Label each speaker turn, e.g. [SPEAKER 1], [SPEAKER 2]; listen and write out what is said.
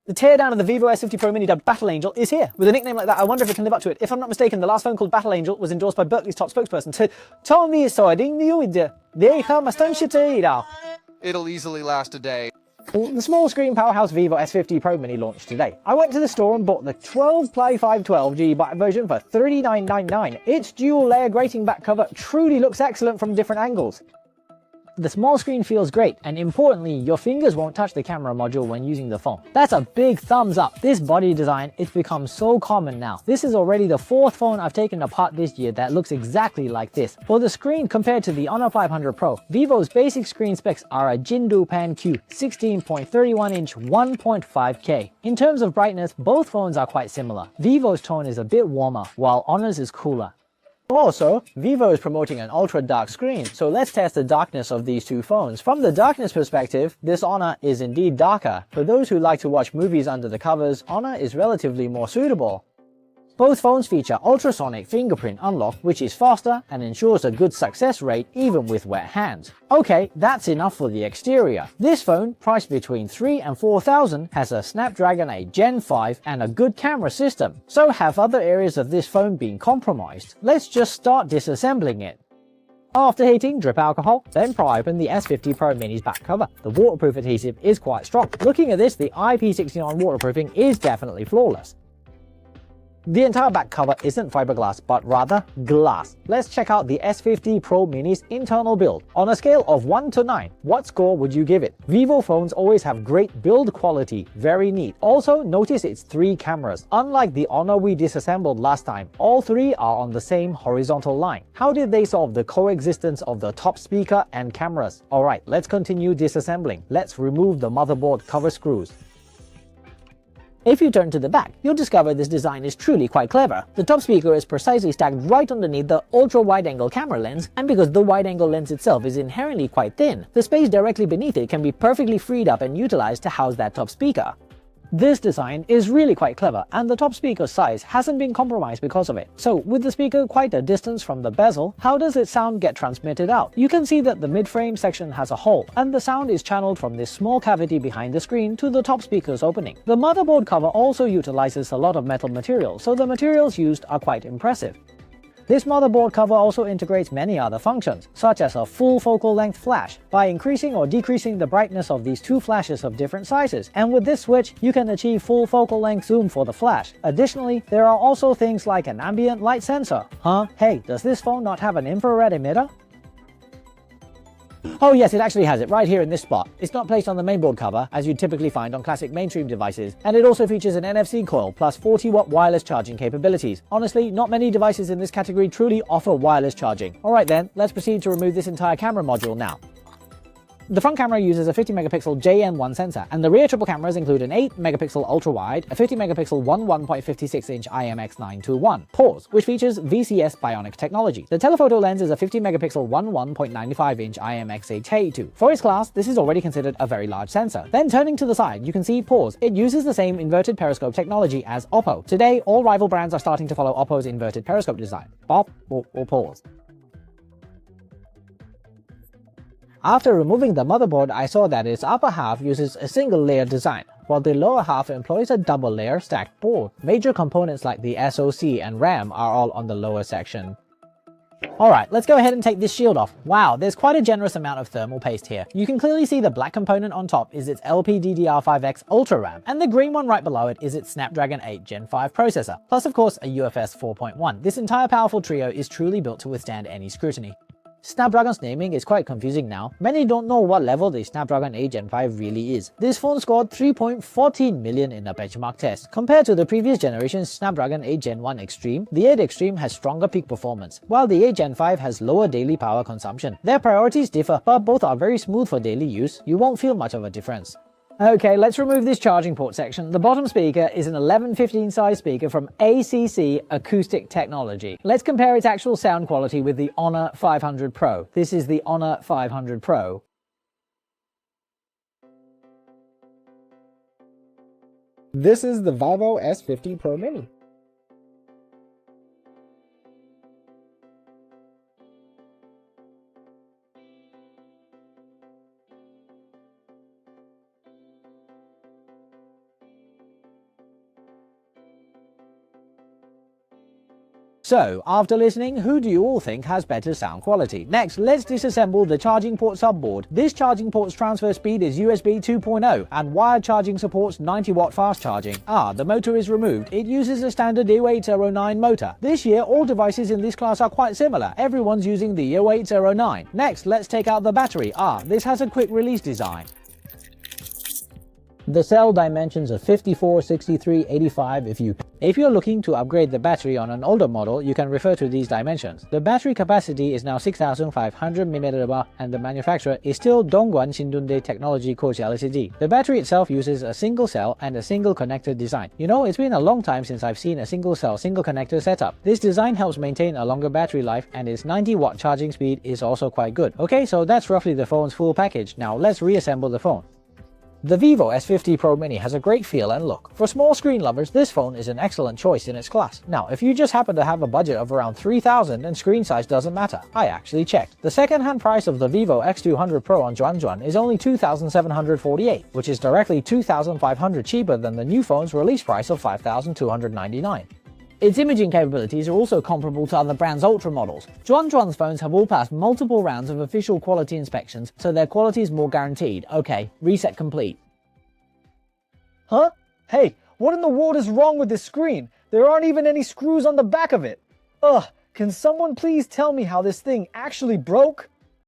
[SPEAKER 1] The teardown of the Vivo S50 Pro Mini dubbed Battle Angel is here. With a nickname like that, I wonder if it can live up to it. If I'm not mistaken, the last phone called Battle Angel was endorsed by Berkeley's top spokesperson. Tommy
[SPEAKER 2] It'll easily last a day.
[SPEAKER 1] The small screen powerhouse Vivo S50 Pro Mini launched today. I went to the store and bought the 12 Play 512 GB version for $39.99. Its dual layer grating back cover truly looks excellent from different angles. The small screen feels great, and importantly, your fingers won't touch the camera module when using the phone. That's a big thumbs up. This body design, it's become so common now. This is already the 4th phone I've taken apart this year that looks exactly like this. For the screen compared to the Honor 500 Pro, Vivo's basic screen specs are a Jindu Pan Q 16.31-inch 1.5K. In terms of brightness, both phones are quite similar. Vivo's tone is a bit warmer, while Honor's is cooler. Also, Vivo is promoting an ultra-dark screen, so let's test the darkness of these two phones. From the darkness perspective, this Honor is indeed darker. For those who like to watch movies under the covers, Honor is relatively more suitable. Both phones feature ultrasonic fingerprint unlock, which is faster and ensures a good success rate even with wet hands. Okay, that's enough for the exterior. This phone, priced between $3,000 and $4,000, has a Snapdragon 8 Gen 5 and a good camera system. So have other areas of this phone been compromised? Let's just start disassembling it. After heating, drip alcohol, then pry open the S50 Pro Mini's back cover. The waterproof adhesive is quite strong. Looking at this, the IP69 waterproofing is definitely flawless. The entire back cover isn't fiberglass, but rather glass. Let's check out the S50 Pro Mini's internal build. On a scale of 1 to 9, what score would you give it? Vivo phones always have great build quality, very neat. Also, notice its 3 cameras. Unlike the Honor we disassembled last time, all 3 are on the same horizontal line. How did they solve the coexistence of the top speaker and cameras? Alright, let's continue disassembling. Let's remove the motherboard cover screws. If you turn to the back, you'll discover this design is truly quite clever. The top speaker is precisely stacked right underneath the ultra-wide-angle camera lens, and because the wide-angle lens itself is inherently quite thin, the space directly beneath it can be perfectly freed up and utilized to house that top speaker. This design is really quite clever, and the top speaker's size hasn't been compromised because of it. So, with the speaker quite a distance from the bezel, how does its sound get transmitted out? You can see that the mid-frame section has a hole, and the sound is channeled from this small cavity behind the screen to the top speaker's opening. The motherboard cover also utilizes a lot of metal material, so the materials used are quite impressive. This motherboard cover also integrates many other functions, such as a full focal length flash, by increasing or decreasing the brightness of these 2 flashes of different sizes, and with this switch, you can achieve full focal length zoom for the flash. Additionally, there are also things like an ambient light sensor. Hey, does this phone not have an infrared emitter? Oh yes, it actually has it, right here in this spot. It's not placed on the mainboard cover, as you'd typically find on classic mainstream devices, and it also features an NFC coil plus 40-watt wireless charging capabilities. Honestly, not many devices in this category truly offer wireless charging. Alright then, let's proceed to remove this entire camera module now. The front camera uses a 50-megapixel JN1 sensor, and the rear triple cameras include an 8-megapixel ultra-wide, a 50-megapixel 1.56-inch IMX921, pause, which features VCS Bionic technology. The telephoto lens is a 50-megapixel 1.95-inch IMX882. For its class, this is already considered a very large sensor. Then turning to the side, you can see pause. It uses the same inverted periscope technology as Oppo. Today, all rival brands are starting to follow Oppo's inverted periscope design. Pop or pause. After removing the motherboard, I saw that its upper half uses a single layer design, while the lower half employs a double layer stacked board. Major components like the SoC and RAM are all on the lower section. Alright, let's go ahead and take this shield off. Wow, there's quite a generous amount of thermal paste here. You can clearly see the black component on top is its LPDDR5X Ultra RAM, and the green one right below it is its Snapdragon 8 Gen 5 processor, plus of course a UFS 4.1. This entire powerful trio is truly built to withstand any scrutiny. Snapdragon's naming is quite confusing now. Many don't know what level the Snapdragon 8 Gen 5 really is. This phone scored 3.14 million in a benchmark test. Compared to the previous generation's Snapdragon 8 Gen 1 Extreme, the 8 Extreme has stronger peak performance, while the 8 Gen 5 has lower daily power consumption. Their priorities differ, but both are very smooth for daily use. You won't feel much of a difference. Okay, let's remove this charging port section. The bottom speaker is an 1115 size speaker from ACC Acoustic Technology. Let's compare its actual sound quality with the Honor 500 Pro. This is the Honor 500 Pro.
[SPEAKER 3] This is the Vivo S50 Pro Mini.
[SPEAKER 1] So, after listening, who do you all think has better sound quality? Next, let's disassemble the charging port subboard. This charging port's transfer speed is USB 2.0, and wired charging supports 90-watt fast charging. The motor is removed. It uses a standard E0809 motor. This year, all devices in this class are quite similar. Everyone's using the E0809. Next, let's take out the battery. This has a quick release design. The cell dimensions are 54, 63, 85. If you're looking to upgrade the battery on an older model, you can refer to these dimensions. The battery capacity is now 6500 mAh, and the manufacturer is still Dongguan Xindunde Technology Coach Ltd. The battery itself uses a single cell and a single connector design. You know, it's been a long time since I've seen a single cell, single connector setup. This design helps maintain a longer battery life, and its 90-watt charging speed is also quite good. Okay, so that's roughly the phone's full package. Now let's reassemble the phone. The Vivo S50 Pro Mini has a great feel and look. For small screen lovers, this phone is an excellent choice in its class. Now, if you just happen to have a budget of around $3,000, then screen size doesn't matter. I actually checked. The second-hand price of the Vivo X200 Pro on Juanjuan is only $2,748, which is directly $2,500 cheaper than the new phone's release price of $5,299. Its imaging capabilities are also comparable to other brands' Ultra models. Juanjuan's phones have all passed multiple rounds of official quality inspections, so their quality is more guaranteed. Okay, reset complete.
[SPEAKER 4] Huh? Hey, what in the world is wrong with this screen? There aren't even any screws on the back of it. Ugh, can someone please tell me how this thing actually broke?